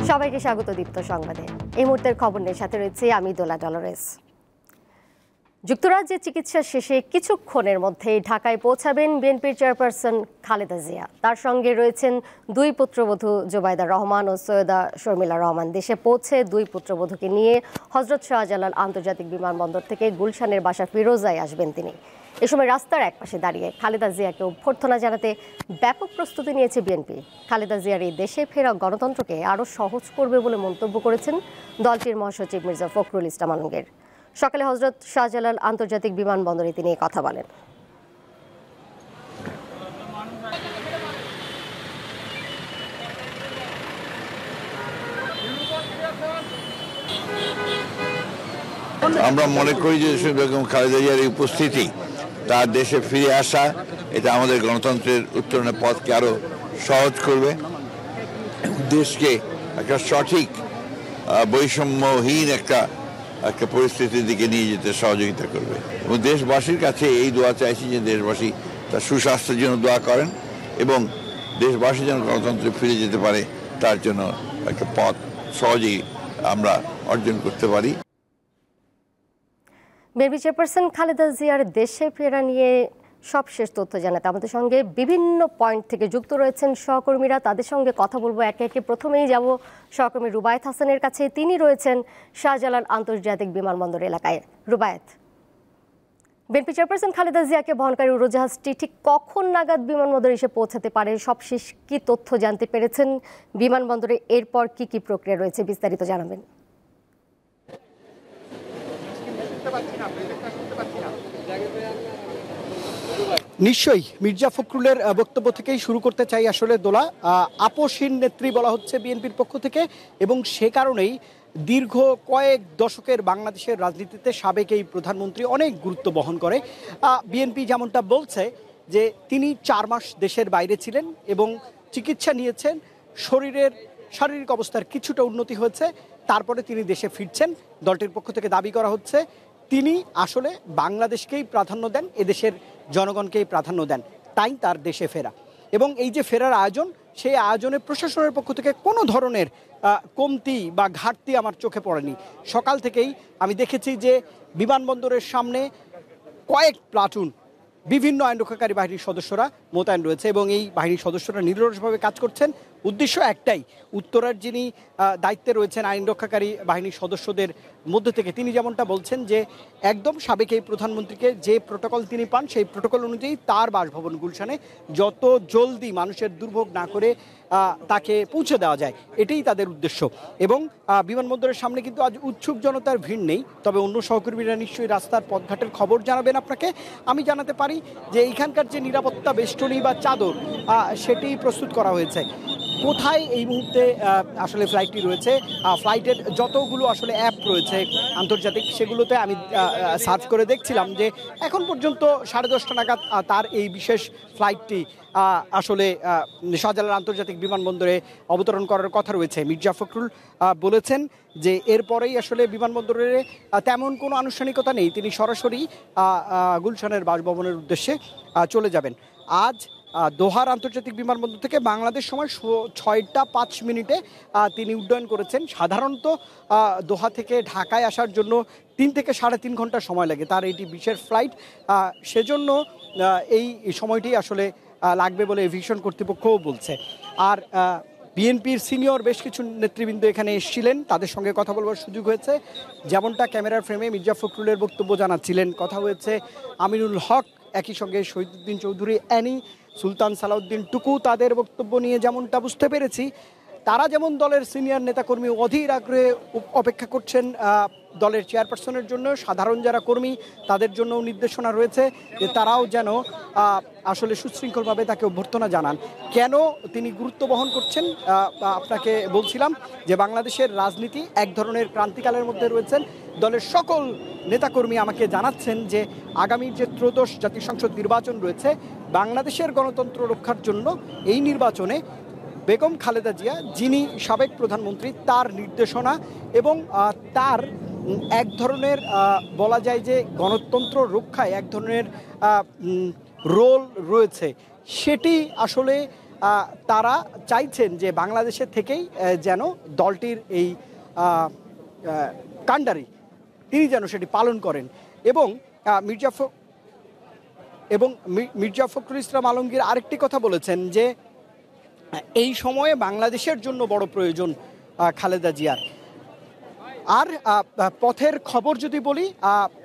সবাইকে স্বাগত দীপ্ত সংবাদে। এই মুহূর্তের খবর নিয়ে সাথে রয়েছে আমি দোলা ডলরেস। যুক্তরাজ্যে চিকিৎসা শেষে কিছুক্ষণের মধ্যেই ঢাকায় পৌঁছাবেন বিএনপির চেয়ারপারসন খালেদা জিয়া। তার সঙ্গে রয়েছেন দুই পুত্রবধূ জোবাইদা রহমান ও সৈয়দা শর্মিলা রহমান। দেশে পৌঁছে দুই পুত্রবধূকে নিয়ে হযরত শাহজালাল আন্তর্জাতিক বিমানবন্দর থেকে গুলশানের বাসা ফিরোজায় আসবেন তিনি। এ সময় রাস্তার একপাশে দাঁড়িয়ে খালেদা জিয়াকে অভ্যর্থনা জানাতে ব্যাপক প্রস্তুতি নিয়েছে বিএনপি। খালেদা জিয়ার এই দেশে ফেরা গণতন্ত্রকে আরও সহজ করবে বলে মন্তব্য করেছেন দলটির মহাসচিব মির্জা ফখরুল ইসলাম আলমগীর। সকালে হযরত শাহজালাল আন্তর্জাতিক বিমানবন্দরে তিনি কথা বলেন। আমরা মনে করি যে বেগম খালেদা জিয়ার এই উপস্থিতি, তার দেশে ফিরে আসা, এটা আমাদের গণতন্ত্রের উত্তরণের পথকে আরো সহজ করবে, দেশকে একটা সঠিক বৈষম্যহীন একটা পরিস্থিতির দিকে নিয়ে যেতে সহযোগিতা করবে। এবং দেশবাসীর কাছে এই দোয়া চাইছি যে দেশবাসী তার সুস্বাস্থ্যের জন্য দোয়া করেন এবং দেশবাসী যেন গণতন্ত্রে ফিরে যেতে পারে, তার জন্য একটা পথ সহজেই আমরা অর্জন করতে পারি। বিএনপি চেয়ারপারসন খালেদা জিয়ার দেশে ফেরা নিয়ে সবশেষ তথ্য জানাতে আমাদের সঙ্গে বিভিন্ন পয়েন্ট থেকে যুক্ত রয়েছেন সহকর্মীরা। তাদের সঙ্গে কথা বলবো একে একে। প্রথমেই যাব সহকর্মী রুবায়েত হাসানের কাছে। তিনি রয়েছেন শাহজালাল আন্তর্জাতিক বিমানবন্দর এলাকায়। রুবায়েত, বিএনপি চেয়ারপারসন খালেদা জিয়াকে বহনকারী উড়োজাহাজটি ঠিক কখন নাগাদ বিমানবন্দরে এসে পৌঁছাতে পারে, সবশেষ কি তথ্য জানতে পেরেছেন বিমানবন্দরে? এরপর কি কি প্রক্রিয়া রয়েছে, বিস্তারিত জানাবেন। নিশ্চয়ই মির্জা ফখরুলের বক্তব্য থেকেই শুরু করতে চাই। আসলে দোলা, আপোষহীন নেত্রী বলা হচ্ছে বিএনপির পক্ষ থেকে, এবং সে কারণেই দীর্ঘ কয়েক দশকের বাংলাদেশের রাজনীতিতে সাবেক এই প্রধানমন্ত্রী অনেক গুরুত্ব বহন করে। বিএনপি যেমনটা বলছে যে তিনি 4 মাস দেশের বাইরে ছিলেন এবং চিকিৎসা নিয়েছেন, শারীরিক অবস্থার কিছুটা উন্নতি হয়েছে, তারপরে তিনি দেশে ফিরছেন। দলটির পক্ষ থেকে দাবি করা হচ্ছে তিনি আসলে বাংলাদেশকেই প্রাধান্য দেন, এদেশের জনগণকেই প্রাধান্য দেন, তাই তার দেশে ফেরা। এবং এই যে ফেরার আয়োজন, সেই আয়োজনে প্রশাসনের পক্ষ থেকে কোনো ধরনের কমতি বা ঘাটতি আমার চোখে পড়েনি। সকাল থেকেই আমি দেখেছি যে বিমানবন্দরের সামনে কয়েক প্লাটুন বিভিন্ন আইনরক্ষাকারী বাহিনীর সদস্যরা মোতায়েন রয়েছে এবং এই বাহিনীর সদস্যরা নিরলসভাবে কাজ করছেন। উদ্দেশ্য একটাই, উত্তরার যিনি দায়িত্বে রয়েছেন আইনরক্ষাকারী বাহিনীর সদস্যদের মধ্যে থেকে তিনি যেমনটা বলছেন যে একদম সাবেক এই প্রধানমন্ত্রীকে যে প্রোটোকল তিনি পান, সেই প্রোটোকল অনুযায়ী তার বাসভবন গুলশানে যত জলদি মানুষের দুর্ভোগ না করে তাকে পৌঁছে দেওয়া যায়, এটাই তাদের উদ্দেশ্য। এবং বিমানবন্দরের সামনে কিন্তু আজ উৎসুক জনতার ভিড় নেই, তবে অন্য সহকর্মীরা নিশ্চয়ই রাস্তার পথঘাটের খবর জানাবেন আপনাকে। আমি জানাতে পারি যে এইখানকার যে নিরাপত্তা বেষ্টনী বা চাদর, সেটি প্রস্তুত করা হয়েছে। কোথায় এই মুহূর্তে আসলে ফ্লাইটটি রয়েছে, ফ্লাইটের যতগুলো আসলে অ্যাপ রয়েছে আন্তর্জাতিক, সেগুলোতে আমি সার্চ করে দেখছিলাম যে এখন পর্যন্ত 10:30 নাগাদ তার এই বিশেষ ফ্লাইটটি আসলে শাহজালাল আন্তর্জাতিক বিমানবন্দরে অবতরণ করার কথা রয়েছে। মির্জা ফখরুল বলেছেন যে এরপরেই আসলে বিমানবন্দরে তেমন কোনো আনুষ্ঠানিকতা নেই, তিনি সরাসরি গুলশানের বাসভবনের উদ্দেশ্যে চলে যাবেন। আজ দোহার আন্তর্জাতিক বিমানবন্দর থেকে বাংলাদেশ সময় 6টা 5 মিনিটে তিনি উড্ডয়ন করেছেন। সাধারণত দোহা থেকে ঢাকায় আসার জন্য 3 থেকে 3.5 ঘন্টা সময় লাগে, তার এটি বিশেষ ফ্লাইট, সেজন্য এই সময়টি আসলে লাগবে বলে এভিয়েশন কর্তৃপক্ষও বলছে। আর বিএনপির সিনিয়র বেশ কিছু নেতৃবৃন্দ এখানে এসেছিলেন, তাদের সঙ্গে কথা বলবার সুযোগ হয়েছে। যেমনটা ক্যামেরার ফ্রেমে মির্জা ফখরুলের বক্তব্য জানাচ্ছিলেন, কথা হয়েছে আমিনুল হক, একই সঙ্গে শহীদুদ্দিন চৌধুরী, অ্যানি, সুলতান সালাউদ্দিন টুকু, তাদের বক্তব্য নিয়ে যেমনটা বুঝতে পেরেছি তারা যেমন দলের সিনিয়র নেতাকর্মী অধীর আগ্রহে অপেক্ষা করছেন দলের চেয়ারপারসনের জন্য, সাধারণ যারা কর্মী তাদের জন্য নির্দেশনা রয়েছে যে তারাও যেন আসলে সুশৃঙ্খলভাবে তাকে অভ্যর্থনা জানান। কেন তিনি গুরুত্ব বহন করছেন আপনাকে বলছিলাম যে বাংলাদেশের রাজনীতি এক ধরনের ক্রান্তিকালের মধ্যে রয়েছেন। দলের সকল নেতাকর্মী আমাকে জানাচ্ছেন যে আগামীর যে ত্রয়োদশ জাতীয় সংসদ নির্বাচন রয়েছে, বাংলাদেশের গণতন্ত্র রক্ষার জন্য এই নির্বাচনে বেগম খালেদা জিয়া, যিনি সাবেক প্রধানমন্ত্রী, তার নির্দেশনা এবং তার এক ধরনের বলা যায় যে গণতন্ত্র রক্ষায় এক ধরনের রোল রয়েছে, সেটি আসলে তারা চাইছেন যে বাংলাদেশের থেকেই যেন দলটির এই কাণ্ডারি তিনি যেন সেটি পালন করেন এবং মির্জা ফখরুল ইসলাম আলমগীর আরেকটি কথা বলেছেন যে এই সময়ে বাংলাদেশের জন্য বড় প্রয়োজন খালেদা জিয়ার। আর পথের খবর যদি বলি,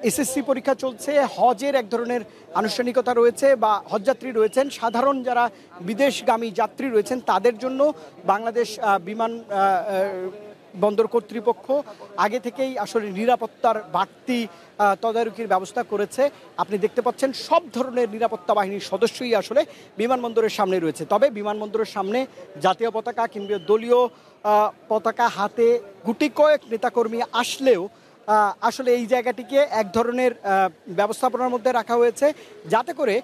এসএসসি পরীক্ষা চলছে, হজের এক ধরনের আনুষ্ঠানিকতা রয়েছে বা হজযাত্রী রয়েছেন, সাধারণ যারা বিদেশগামী যাত্রী রয়েছেন তাদের জন্য বাংলাদেশ বিমান বন্দর কর্তৃপক্ষ আগে থেকেই আসলে নিরাপত্তার বাড়তি তদারকির ব্যবস্থা করেছে। আপনি দেখতে পাচ্ছেন সব ধরনের নিরাপত্তা বাহিনীর সদস্যই আসলে বিমানবন্দরের সামনে রয়েছে। তবে বিমানবন্দরের সামনে জাতীয় পতাকা কিংবা দলীয় পতাকা হাতে গুটি কয়েক নেতাকর্মী আসলেও আসলে এই জায়গাটিকে এক ধরনের ব্যবস্থাপনার মধ্যে রাখা হয়েছে যাতে করে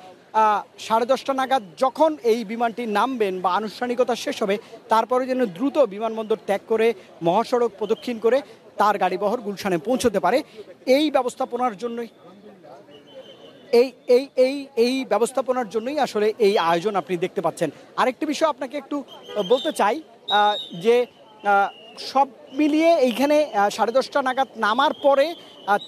10:30 নাগাদ যখন এই বিমানটি নামবেন বা আনুষ্ঠানিকতা শেষ হবে তারপরে যেন দ্রুত বিমানবন্দর ত্যাগ করে মহাসড়ক প্রদক্ষিণ করে তার গাড়িবহর গুলশানে পৌঁছতে পারে। এই ব্যবস্থাপনার জন্যই এই ব্যবস্থাপনার জন্যই আসলে এই আয়োজন আপনি দেখতে পাচ্ছেন। আরেকটি বিষয় আপনাকে একটু বলতে চাই যে সব মিলিয়ে এইখানে 10:30 নাগাদ নামার পরে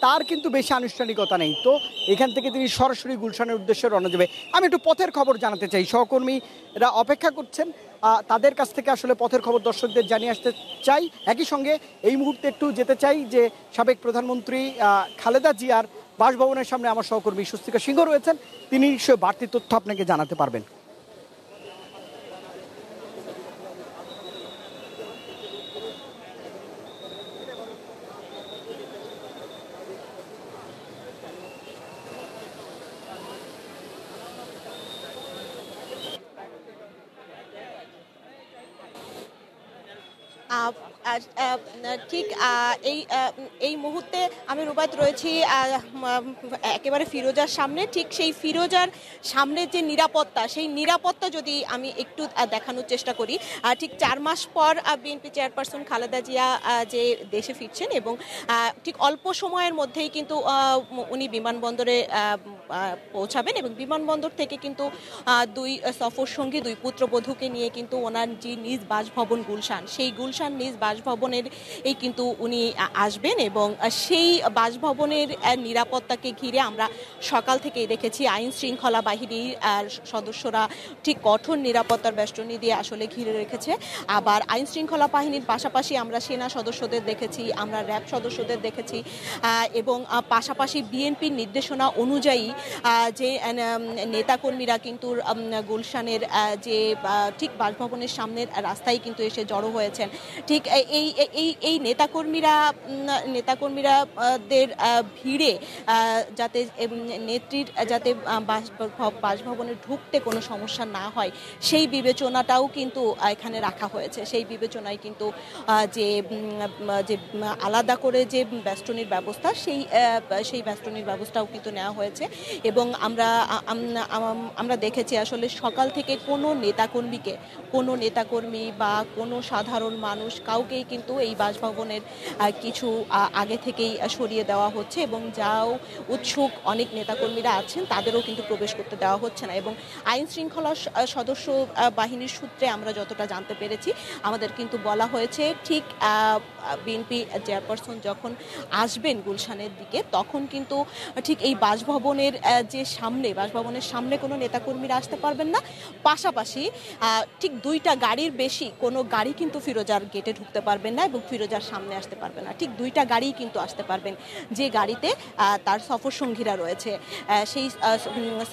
তার কিন্তু বেশি আনুষ্ঠানিকতা নেই, তো এখান থেকে তিনি সরাসরি গুলশানের উদ্দেশ্যে রওনা দেবে। আমি একটু পথের খবর জানাতে চাই, সহকর্মীরা অপেক্ষা করছেন, তাদের কাছ থেকে আসলে পথের খবর দর্শকদের জানিয়ে আসতে চাই। একই সঙ্গে এই মুহূর্তে একটু যেতে চাই যে সাবেক প্রধানমন্ত্রী খালেদা জিয়ার বাসভবনের সামনে আমার সহকর্মী স্বস্তিকা সিংহ রয়েছেন, তিনি নিশ্চয়ই বাড়তি তথ্য আপনাকে জানাতে পারবেন। ঠিক এই মুহূর্তে আমি রুবাত রয়েছি একেবারে ফিরোজার সামনে। ঠিক সেই ফিরোজার সামনে যে নিরাপত্তা, সেই নিরাপত্তা যদি আমি একটু দেখানোর চেষ্টা করি, ঠিক 4 মাস পর বিএনপি চেয়ারপারসন খালেদা জিয়া যে দেশে ফিরছেন এবং ঠিক অল্প সময়ের মধ্যেই কিন্তু উনি বিমানবন্দরে পৌঁছাবেন এবং বিমানবন্দর থেকে কিন্তু 2 সফর সঙ্গী 2 পুত্রবধূকে নিয়ে কিন্তু ওনার যে নিজ বাসভবন গুলশান, সেই গুলশান নিজ বাসভবনের এই কিন্তু উনি আসবেন এবং সেই বাসভবনের নিরাপত্তাকে ঘিরে আমরা সকাল থেকেই দেখেছি আইন শৃঙ্খলা বাহিনীর সদস্যরা ঠিক কঠোর নিরাপত্তার বেষ্টনী দিয়ে আসলে ঘিরে রেখেছে। আবার আইন শৃঙ্খলা বাহিনীর পাশাপাশি আমরা সেনা সদস্যদের দেখেছি, আমরা র্যাব সদস্যদের দেখেছি এবং পাশাপাশি বিএনপির নির্দেশনা অনুযায়ী যে নেতাকর্মীরা কিন্তু গুলশানের যে ঠিক বাসভবনের সামনের রাস্তায় কিন্তু এসে জড়ো হয়েছেন। ঠিক এই নেতাকর্মীরাদের ভিড়ে যাতে নেত্রীর যাতে বাসভবনে ঢুকতে কোনো সমস্যা না হয় সেই বিবেচনাটাও কিন্তু এখানে রাখা হয়েছে। সেই বিবেচনায় কিন্তু যে আলাদা করে যে বেষ্টনীর ব্যবস্থা, সেই বেষ্টনীর ব্যবস্থাও কিন্তু নেওয়া হয়েছে এবং আমরা দেখেছি আসলে সকাল থেকে কোনো নেতাকর্মী বা কোনো সাধারণ মানুষ কাউকেই কিন্তু এই বাসভবনের কিছু আগে থেকেই সরিয়ে দেওয়া হচ্ছে এবং যাও উৎসুক অনেক নেতাকর্মীরা আছেন তাদেরও কিন্তু প্রবেশ করতে দেওয়া হচ্ছে না। এবং আইন শৃঙ্খলা সদস্য বাহিনীর সূত্রে আমরা যতটা জানতে পেরেছি, আমাদের কিন্তু বলা হয়েছে ঠিক বিএনপি চেয়ারপারসন যখন আসবেন গুলশানের দিকে তখন কিন্তু ঠিক এই বাসভবনের সামনে কোনো নেতাকর্মীরা আসতে পারবেন না। পাশাপাশি ঠিক 2টা গাড়ির বেশি কোনো গাড়ি কিন্তু ফিরোজার গেটে ঢুকতে পারবেন না এবং ফিরোজার সামনে আসতে পারবেন না। ঠিক 2টা গাড়িই কিন্তু আসতে পারবেন যে গাড়িতে তার সফর সঙ্গীরা রয়েছে। সেই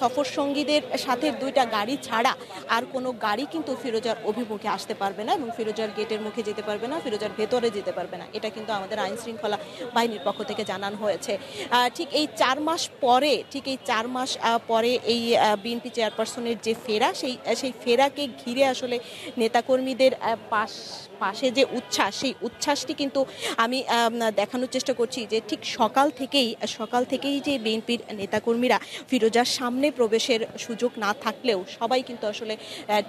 সফর সঙ্গীদের সাথে 2টা গাড়ি ছাড়া আর কোনো গাড়ি কিন্তু ফিরোজার অভিমুখে আসতে পারবে না এবং ফিরোজার গেটের মুখে যেতে পারবে না, ফিরোজার ভেতরে যেতে পারবে না। এটা কিন্তু আমাদের আইন শৃঙ্খলা বাহিনীর পক্ষ থেকে জানানো হয়েছে। ঠিক এই 4 মাস পরে এই বিএনপি চেয়ারপারসনের যে ফেরা, সেই ফেরাকে ঘিরে আসলে নেতাকর্মীদের পাশে যে উচ্ছ্বাস, সেই উচ্ছ্বাসটি কিন্তু আমি দেখানোর চেষ্টা করছি যে ঠিক সকাল থেকেই যে বিএনপির নেতাকর্মীরা ফিরোজার সামনে প্রবেশের সুযোগ না থাকলেও সবাই কিন্তু আসলে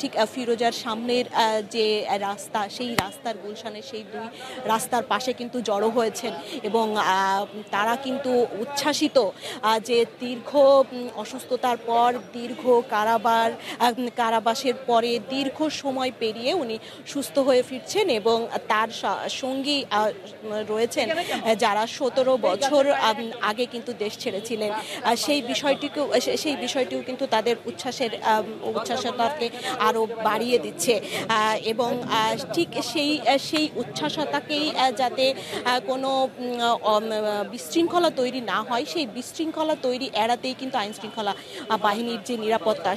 ঠিক ফিরোজার সামনের যে রাস্তা, সেই রাস্তার গুলশানের সেই 2 রাস্তার পাশে কিন্তু জড়ো হয়েছেন এবং তারা কিন্তু উচ্ছ্বাসিত যে দীর্ঘ অসুস্থতার পর দীর্ঘ কারাবাসের পরে দীর্ঘ সময় পেরিয়ে উনি সুস্থ হয়ে ফিরছেন এবং তার সঙ্গী রয়েছেন যারা 17 বছর আগে কিন্তু দেশ ছেড়েছিলেন। সেই বিষয়টিও কিন্তু তাদের উচ্ছ্বাসতাকে আরো বাড়িয়ে দিচ্ছে এবং ঠিক সেই উচ্ছ্বাসতাকেই যাতে কোনো বিশৃঙ্খলা তৈরি না হয়, সেই বিশৃঙ্খলা তৈরি এড়াতেই কিন্তু আইন শৃঙ্খলা বাহিনীর যে নিরাপত্তা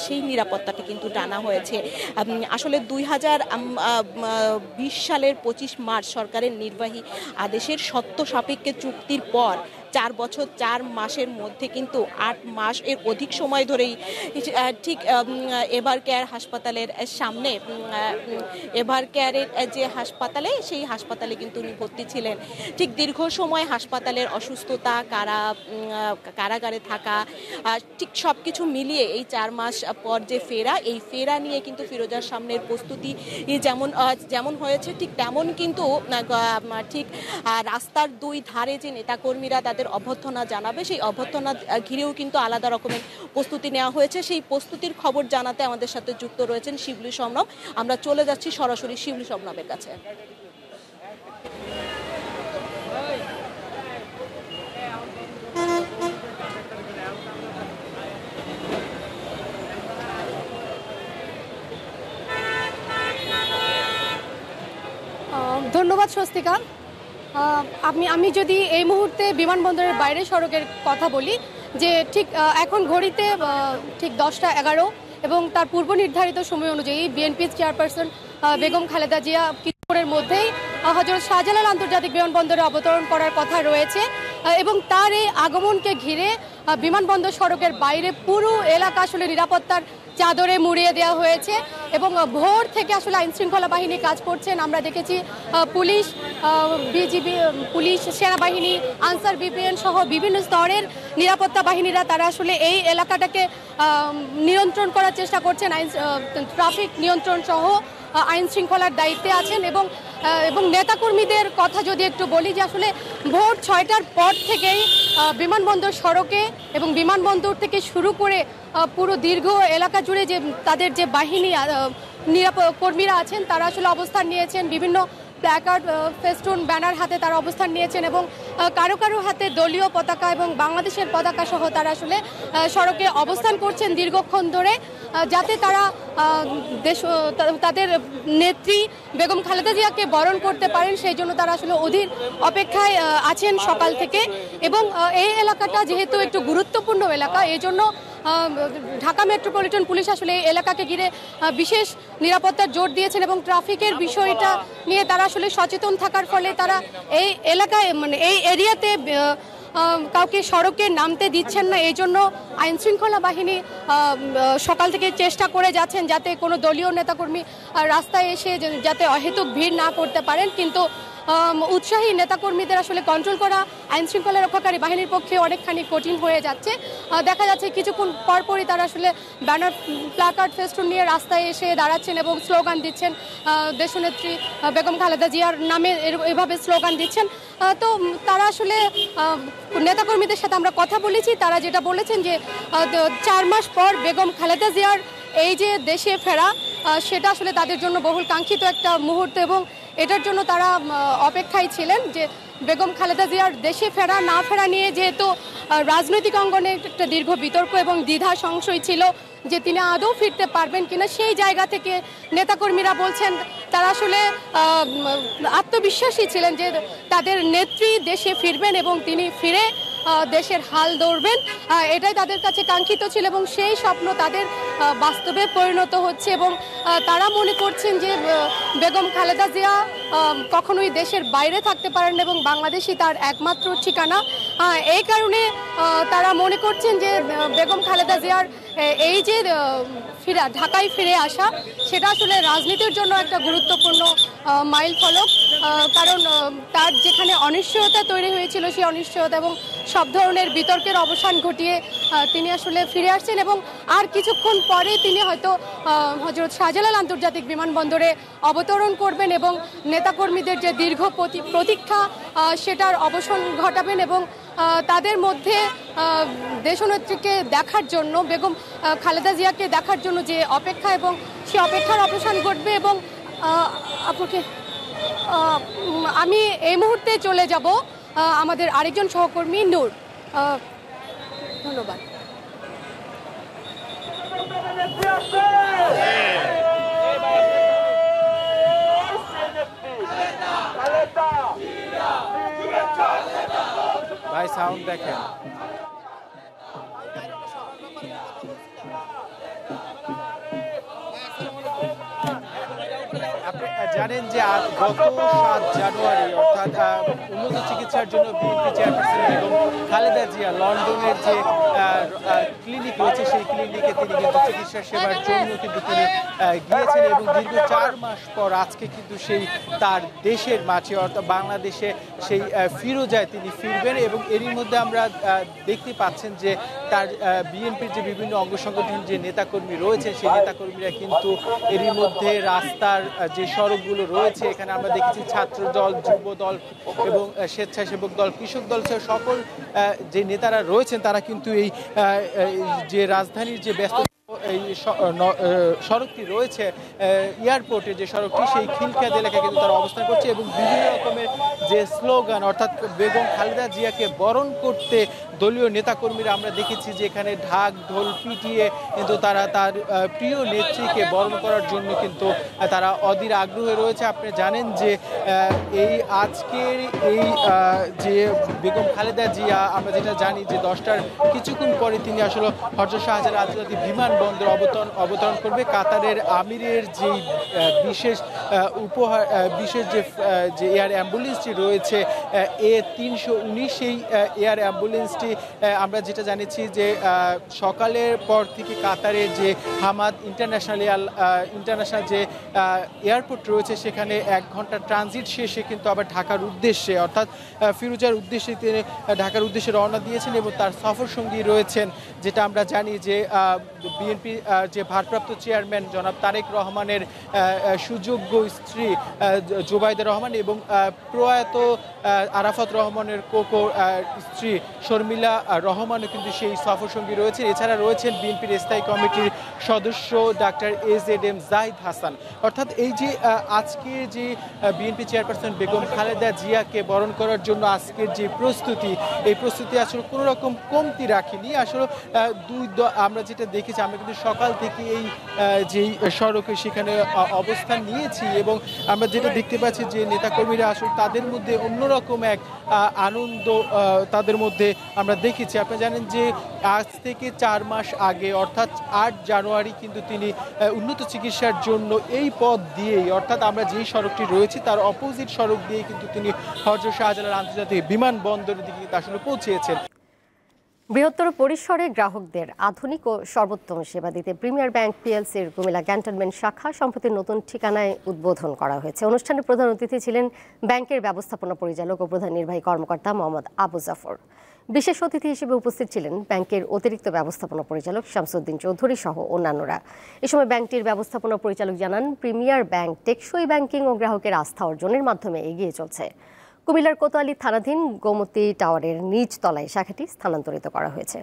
সেই নিরাপত্তাটা কিন্তু টানা হয়েছে। আসলে 2020 সালের 25 মার্চ সরকারের নির্বাহী আদেশের শর্ত সাপেক্ষে চুক্তির পর 4 বছর 4 মাসের মধ্যে কিন্তু 8 মাস এর অধিক সময় ধরেই ঠিক এভার কেয়ার হাসপাতালের সামনে এভার কেয়ারের যে সেই হাসপাতালে কিন্তু উনি ভর্তি ছিলেন। ঠিক দীর্ঘ সময় হাসপাতালের অসুস্থতা, কারাগারে থাকা, ঠিক সব কিছু মিলিয়ে এই 4 মাস পর যে ফেরা নিয়ে কিন্তু ফিরোজার সামনের প্রস্তুতি যেমন হয়েছে ঠিক তেমন কিন্তু ঠিক রাস্তার 2 ধারে যে নেতাকর্মীরা তাদের অভ্যর্থনা জানাবে, সেই অভ্যর্থনা ঘিরেও কিন্তু আলাদা রকমের প্রস্তুতি নেওয়া হয়েছে। সেই প্রস্তুতির খবর জানাতে আমাদের সাথে যুক্ত রয়েছেন শিবলী শবনম। আমরা চলে যাচ্ছি সরাসরি শিবলী শবনমের কাছে। ধন্যবাদ স্বস্তিকা। আমি যদি এই মুহূর্তে বিমানবন্দরের বাইরে সড়কের কথা বলি, যে ঠিক এখন ঘড়িতে ঠিক 10টা 11 এবং তার পূর্ব নির্ধারিত সময় অনুযায়ী বিএনপির চেয়ারপারসন বেগম খালেদা জিয়া কিছুক্ষণের মধ্যেই হযরত শাহজালাল আন্তর্জাতিক বিমানবন্দরে অবতরণ করার কথা রয়েছে এবং তার এই আগমনকে ঘিরে বিমানবন্দর সড়কের বাইরে পুরো এলাকা আসলে নিরাপত্তার চাদরে মুড়িয়ে দেওয়া হয়েছে এবং ভোর থেকে আসলে আইন শৃঙ্খলা বাহিনী কাজ করছেন। আমরা দেখেছি পুলিশ, বিজিবি, পুলিশ, সেনাবাহিনী, আনসার বিপিএন সহ বিভিন্ন স্তরের নিরাপত্তা বাহিনীরা তারা আসলে এই এলাকাটাকে নিয়ন্ত্রণ করার চেষ্টা করছেন। ট্রাফিক নিয়ন্ত্রণ সহ আইন শৃঙ্খলার দায়িত্বে আছেন এবং নেতাকর্মীদের কথা যদি একটু বলি, যে আসলে ভোর 6টার পর থেকেই বিমানবন্দর সড়কে এবং বিমানবন্দর থেকে শুরু করে পুরো দীর্ঘ এলাকা জুড়ে যে তাদের যে বাহিনী কর্মীরা আছেন তারা আসলে অবস্থান নিয়েছেন। বিভিন্ন প্ল্যাকার্ড, ফেস্টুন, ব্যানার হাতে তারা অবস্থান নিয়েছেন এবং কারো কারো হাতে দলীয় পতাকা এবং বাংলাদেশের পতাকা সহ তারা আসলে সড়কে অবস্থান করছেন দীর্ঘক্ষণ ধরে, যাতে তারা তাদের নেত্রী বেগম খালেদা জিয়াকে বরণ করতে পারেন। সেই জন্য তারা আসলে অধীর অপেক্ষায় আছেন সকাল থেকে এবং এই এলাকাটা যেহেতু একটু গুরুত্বপূর্ণ এলাকা, এই জন্য ঢাকা মেট্রোপলিটন পুলিশ আসলে এই এলাকাকে ঘিরে বিশেষ নিরাপত্তার জোর দিয়েছেন এবং ট্রাফিকের বিষয়টা নিয়ে তারা আসলে সচেতন থাকার ফলে তারা এই এলাকায় এই এরিয়াতে কাউকে সড়কে নামতে দিচ্ছেন না। এই জন্য আইন শৃঙ্খলা বাহিনী সকাল থেকে চেষ্টা করে যাচ্ছেন যাতে কোনো দলীয় নেতাকর্মী রাস্তায় এসে যাতে অহেতুক ভিড় না করতে পারেন, কিন্তু উৎসাহী নেতাকর্মীদের আসলে কন্ট্রোল করা আইন শৃঙ্খলা রক্ষাকারী বাহিনীর পক্ষে অনেকখানি কঠিন হয়ে যাচ্ছে। দেখা যাচ্ছে কিছুক্ষণ পরপরই তারা আসলে ব্যানার, প্ল্যাকার্ড, ফেস্টুন নিয়ে রাস্তায় এসে দাঁড়াচ্ছেন এবং স্লোগান দিচ্ছেন, দেশনেত্রী বেগম খালেদা জিয়ার নামে এভাবে স্লোগান দিচ্ছেন। তো তারা আসলে নেতাকর্মীদের সাথে আমরা কথা বলেছি, তারা যেটা বলেছেন যে 4 মাস পর বেগম খালেদা জিয়ার এই যে দেশে ফেরা, সেটা আসলে তাদের জন্য বহুল কাঙ্ক্ষিত একটা মুহূর্ত এবং এটার জন্য তারা অপেক্ষায় ছিলেন যে বেগম খালেদা জিয়ার দেশে ফেরা না ফেরা নিয়ে যেহেতু রাজনৈতিক অঙ্গনে একটা দীর্ঘ বিতর্ক এবং দ্বিধা সংশয় ছিল যে তিনি আদৌ ফিরতে পারবেন কিনা, সেই জায়গা থেকে নেতাকর্মীরা বলছেন তারা আসলে আত্মবিশ্বাসী ছিলেন যে তাদের নেত্রী দেশে ফিরবেন এবং তিনি ফিরে দেশের হাল ধরবেন। এটাই তাদের কাছে কাঙ্ক্ষিত ছিল এবং সেই স্বপ্ন তাদের বাস্তবে পরিণত হচ্ছে এবং তারা মনে করছেন যে বেগম খালেদা জিয়া কখনোই দেশের বাইরে থাকতে পারেন এবং বাংলাদেশই তার একমাত্র ঠিকানা। এই কারণে তারা মনে করছেন যে বেগম খালেদা জিয়ার এই যে ঢাকায় ফিরে আসা, সেটা আসলে রাজনীতির জন্য একটা গুরুত্বপূর্ণ মাইল ফলক, কারণ তার যেখানে অনিশ্চয়তা তৈরি হয়েছিল সেই অনিশ্চয়তা এবং সব ধরনের বিতর্কের অবসান ঘটিয়ে তিনি আসলে ফিরে আসছেন এবং আর কিছুক্ষণ পরে তিনি হয়তো হযরত শাহজালাল আন্তর্জাতিক বিমানবন্দরে অবতরণ করবেন এবং নেতাকর্মীদের যে দীর্ঘ প্রতীক্ষা সেটার অবসান ঘটাবেন এবং তাদের মধ্যে দেশনেত্রীকে দেখার জন্য, বেগম খালেদা জিয়াকে দেখার জন্য যে অপেক্ষা, এবং সেই অপেক্ষার অবসান ঘটবে। এবং আপনাকে আমি এই মুহূর্তে চলে যাব আমাদের আরেকজন সহকর্মী নূর। ধন্যবাদ। ভাই সাউন্ড দেখেন। জানেন যে গত 7 জানুয়ারি অর্থাৎ উন্নত চিকিৎসার জন্য বিএনপি চেয়ারপারসন বেগম খালেদা জিয়া লন্ডনের যে ক্লিনিক রয়েছে সেই ক্লিনিকে তিনি কিন্তু চিকিৎসা সেবার জন্য কিন্তু তিনি গিয়েছেন এবং দীর্ঘ 4 মাস পর আজকে কিন্তু সেই তার দেশের মাঝে অর্থাৎ বাংলাদেশে সেই ফিরোজায় তিনি ফিরবেন। এবং এরই মধ্যে আমরা দেখতে পাচ্ছেন যে তার বিএনপির যে বিভিন্ন অঙ্গ সংগঠন যে নেতাকর্মী রয়েছে সেই নেতাকর্মীরা কিন্তু এরই মধ্যে রাস্তার যে সড়কগুলো রয়েছে এখানে আমরা দেখেছি ছাত্র দল, যুব দল এবং স্বেচ্ছাসেবক দল, কৃষক দল সহ সকল যে নেতারা রয়েছেন তারা কিন্তু এই যে রাজধানীর যে ব্যস্ত এই সড়কটি রয়েছে এয়ারপোর্টের যে সড়কটি সেই খিলখ্যাত এলাকায় কিন্তু তারা অবস্থান করছে এবং বিভিন্ন রকমের যে স্লোগান অর্থাৎ বেগম খালেদা জিয়াকে বরণ করতে দলীয় নেতাকর্মীরা আমরা দেখেছি যে এখানে ঢাক ঢোল পিটিয়ে কিন্তু তারা তার প্রিয় নেত্রীকে বরণ করার জন্য কিন্তু তারা অধীর আগ্রহে রয়েছে। আপনি জানেন যে এই আজকের এই যে বেগম খালেদা জিয়া আমরা যেটা জানি যে 10টার কিছুক্ষণ পরে তিনি আসলে হযরত শাহজালাল আন্তর্জাতিক বিমানবন্দর অবতরণ করবে। কাতারের আমিরের যেই বিশেষ উপহার বিশেষ যে এয়ার অ্যাম্বুলেন্সটি রয়েছে A319 সেই এয়ার অ্যাম্বুলেন্সটি আমরা যেটা জানিয়েছি যে সকালের পর থেকে কাতারের যে হামাদ ইন্টারন্যাশনাল যে এয়ারপোর্ট রয়েছে সেখানে 1 ঘন্টা ট্রানজিট শেষে কিন্তু আবার ঢাকার উদ্দেশ্যে অর্থাৎ ফিরোজার উদ্দেশ্যে তিনি ঢাকার উদ্দেশ্যে রওনা দিয়েছেন এবং তার সফর সঙ্গী রয়েছেন যেটা আমরা জানি যে বিএনপি যে ভারপ্রাপ্ত চেয়ারম্যান জনাব তারেক রহমানের সুযোগ্য স্ত্রী জুবাইদা রহমান এবং প্রয়াত আরাফাত রহমানের কোকো স্ত্রী শর্মিলা রহমানও কিন্তু সেই সফরসঙ্গী রয়েছেন। এছাড়া রয়েছেন বিএনপির স্থায়ী কমিটির সদস্য ডাক্তার AZM জাহিদ হাসান। অর্থাৎ এই যে আজকে যে বিএনপি চেয়ারপারসন বেগম খালেদা জিয়াকে বরণ করার জন্য আজকের যে প্রস্তুতি এই প্রস্তুতি আসলে কোনো রকম কমতি রাখেনি। আসলে আমরা যেটা দেখেছি আমরা কিন্তু সকাল থেকে এই যেই সড়কে সেখানে অবস্থান নিয়েছি এবং আমরা যেটা দেখতে পাচ্ছি যে নেতাকর্মীরা আসলে তাদের মধ্যে অন্যরকম এক আনন্দ তাদের মধ্যে আমরা দেখেছি। আপনি জানেন যে আজ থেকে 4 মাস আগে অর্থাৎ 8 জানুয়ারি কিন্তু তিনি উন্নত চিকিৎসার জন্য এই পথ দিয়েই অর্থাৎ আমরা যেই সড়কটি রয়েছে তার অপোজিট সড়ক দিয়ে কিন্তু তিনি হযরত শাহজালাল আন্তর্জাতিক বিমানবন্দরের দিকে আসলে পৌঁছেছেন। বৃহত্তর পরিসরে গ্রাহকদের আধুনিক ও সর্বোত্তম সেবা দিতে প্রিমিয়ার ব্যাংক পিএলসির কুমিল্লা ক্যান্টনমেন্ট শাখা সম্প্রতি নতুন ঠিকানায় উদ্বোধন করা হয়েছে। অনুষ্ঠানে প্রধান অতিথি ছিলেন ব্যাংকের ব্যবস্থাপনা পরিচালক ও প্রধান নির্বাহী কর্মকর্তা মোহাম্মদ আবু জাফর। বিশেষ অতিথি হিসেবে উপস্থিত ছিলেন ব্যাংকের অতিরিক্ত ব্যবস্থাপনা পরিচালক শামসুদ্দিন চৌধুরী সহ অন্যান্যরা। এ সময় ব্যাংকটির ব্যবস্থাপনা পরিচালক জানান, প্রিমিয়ার ব্যাংক টেকসই ব্যাংকিং ও গ্রাহকের আস্থা অর্জনের মাধ্যমে এগিয়ে চলছে। কুমিল্লার কোতোয়ালি থানাধীন গোমতী টাওয়ারের নিচ তলায় শাখাটি স্থানান্তরিত করা হয়েছে।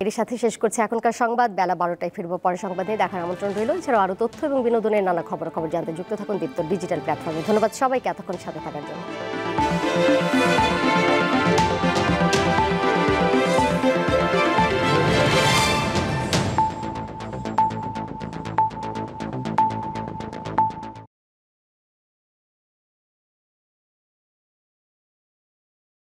এর সাথে শেষ করছে এখনকার সংবাদ। বেলা 12টায় ফিরব। পরে সংবাদ নিয়ে দেখার আমন্ত্রণ রইল। এছাড়াও আরও তথ্য এবং বিনোদনের নানা খবর জানতে যুক্ত থাকুন দীপ্ত ডিজিটাল প্ল্যাটফর্মে। ধন্যবাদ সবাইকে এতক্ষণ সাথে থাকার জন্য।